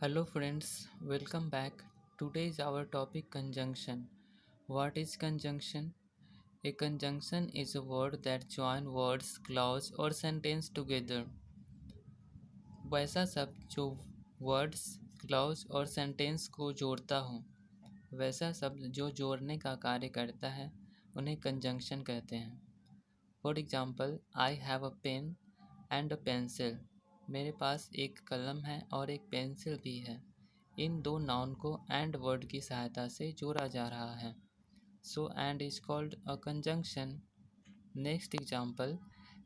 Hello friends, welcome back. Today is our topic conjunction. What is conjunction? A conjunction is a word that join words, clause or sentence together. वैसा शब्द जो words, clause और sentence को जोड़ता हो, वैसा शब्द जो जोड़ने का कार्य करता है, उन्हें कंजंक्शन कहते हैं। For example, I have a pen and a pencil. मेरे पास एक कलम है और एक पेंसिल भी है। इन दो नाउन को एंड वर्ड की सहायता से जोड़ा जा रहा है। So and is called a conjunction. Next example,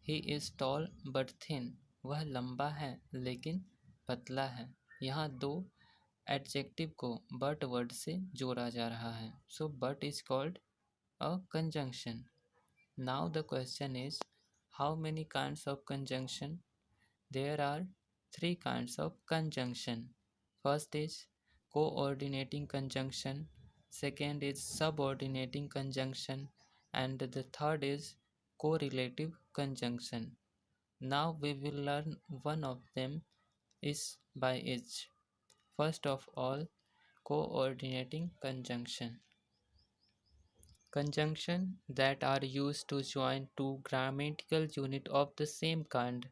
he is tall but thin. वह लंबा है लेकिन पतला है। यहाँ दो एडजेक्टिव को बट वर्ड से जोड़ा जा रहा है। So but is called a conjunction. Now the question is, how many kinds of conjunction? There are three kinds of conjunction. First is coordinating conjunction, second is subordinating conjunction, and the third is correlative conjunction. Now we will learn one of them is by each. First of all, coordinating conjunction. Conjunction that are used to join two grammatical units of the same kind.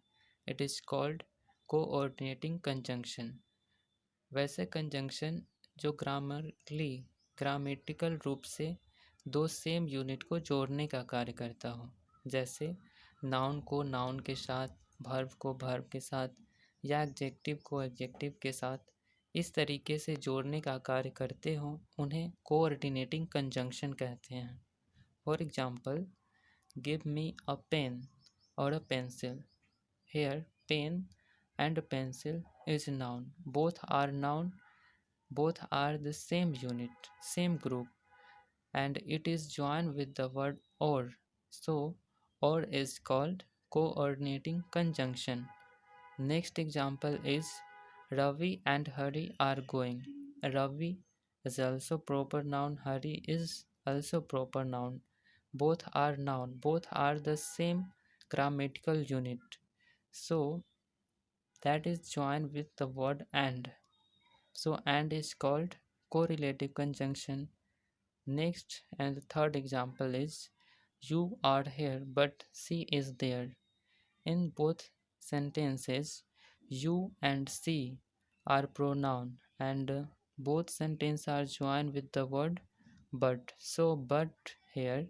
It is called coordinating conjunction. वैसे conjunction जो grammatical रूप से दो same unit को जोड़ने का कार्य करता हो, जैसे नाउन को नाउन के साथ, वर्ब को वर्ब के साथ या एडजेक्टिव को एडजेक्टिव के साथ इस तरीके से जोड़ने का कार्य करते हों, उन्हें कोऑर्डिनेटिंग कंजंक्शन कहते हैं। For example, give me a pen और a pencil. Here pen and pencil is noun. Both are the same unit, same group, and it is joined with the word or. So, or is called coordinating conjunction. Next example is Ravi and Hari are going. Ravi is also proper noun, Hari is also proper noun. Both are noun, both are the same grammatical unit. So, that is joined with the word and. So and is called correlative conjunction. Next and the third example is you are here but she is there. In both sentences, you and she are pronoun and both sentences are joined with the word but. So but here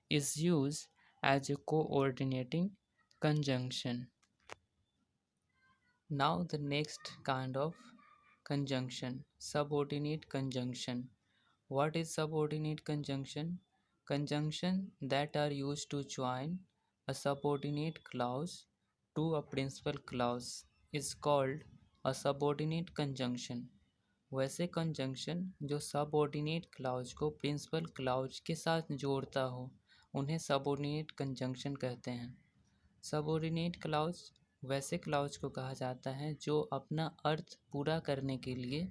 is used as a coordinating conjunction. Now the next kind of conjunction, subordinate conjunction. What is subordinate conjunction? Conjunction that are used to join a subordinate clause to a principal clause is called a subordinate conjunction. वैसे conjunction जो subordinate clause को principal clause के साथ जोड़ता हो, उन्हें subordinate conjunction कहते हैं। सबऑर्डिनेट क्लाउज वैसे क्लाउज को कहा जाता है जो अपना अर्थ पूरा करने के लिए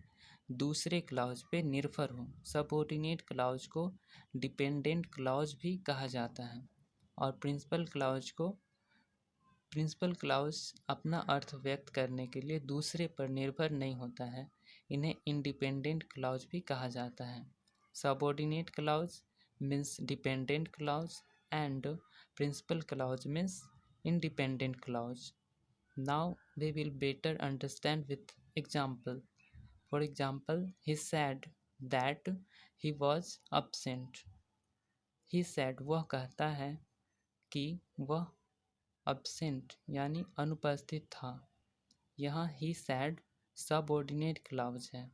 दूसरे क्लाउज पे निर्भर हो। सबऑर्डिनेट क्लाउज को डिपेंडेंट क्लाउज भी कहा जाता है और प्रिंसिपल क्लाउज अपना अर्थ व्यक्त करने के लिए दूसरे पर निर्भर नहीं होता है। इन्हें इंडिपेंडेंट क्लाउज भी कहा जाता है। Subordinate clause means dependent clause and principal clause means independent clause. Now we will better understand with example. For example, he said that he was absent. He said वह कहता है कि वह absent यानी अनुपस्थित था। यहाँ he said सबऑर्डिनेट क्लाउज है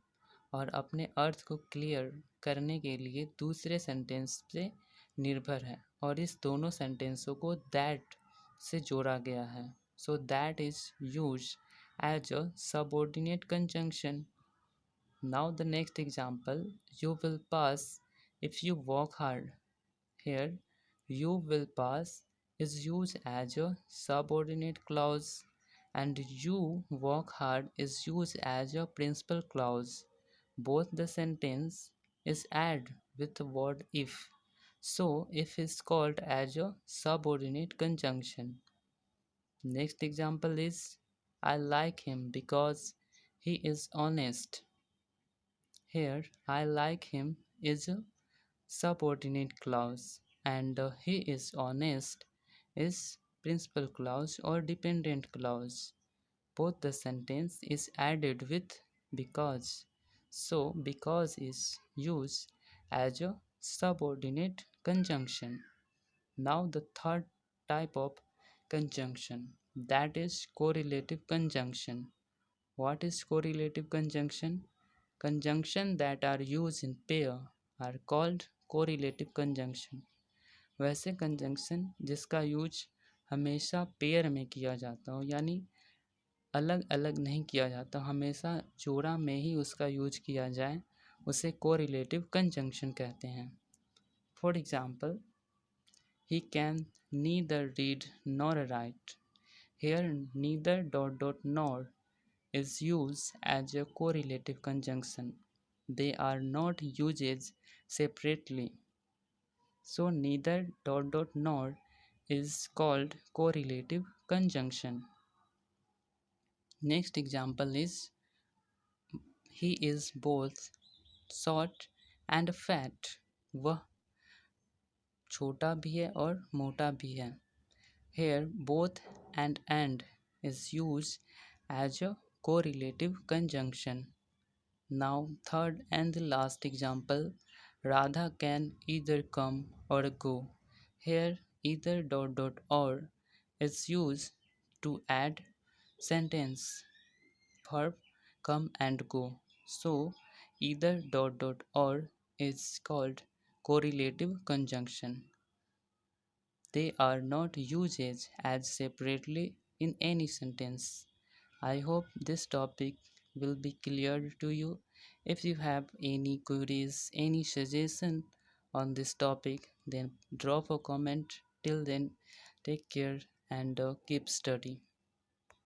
और अपने अर्थ को क्लियर करने के लिए दूसरे सेंटेंस से निर्भर है और इस दोनों सेंटेंसों को दैट से जोड़ा गया है। So that is use as a subordinate conjunction. Now the next example, you will pass if you work hard. Here you will pass is used as a subordinate clause and you work hard is used as a principal clause. Both the sentence is added with the word if. So if is called as a subordinate conjunction. Next example is I like him because He is honest. Here, I like him is a subordinate clause, and he is honest is principal clause or dependent clause. Both the sentence is added with because. So, because is used as a subordinate conjunction. Now, the third type of conjunction, that is correlative conjunction. What is correlative conjunction? Conjunction that are used in pair are called correlative conjunction. वैसे conjunction जिसका use हमेशा pair में किया जाता हो, यानी अलग अलग नहीं किया जाता, हमेशा जोड़ा में ही उसका यूज किया जाए, उसे कोरिलेटिव कंजंक्शन कहते हैं. For example, he can neither read nor write. Here neither dot dot nor is used as a correlative conjunction. They are not used separately. So neither dot dot nor is called correlative conjunction. Next example is he is both short and fat. वह छोटा भी है और मोटा भी है. Here both and is used as a correlative conjunction. Now third and the last example, Radha can either come or go. Here either dot dot or is used to add sentence verb come and go. So either dot dot or is called correlative conjunction. They are not used as separately in any sentence. I hope this topic will be clear to you. If you have any queries, any suggestion on this topic, then drop a comment. Till then, take care and keep study.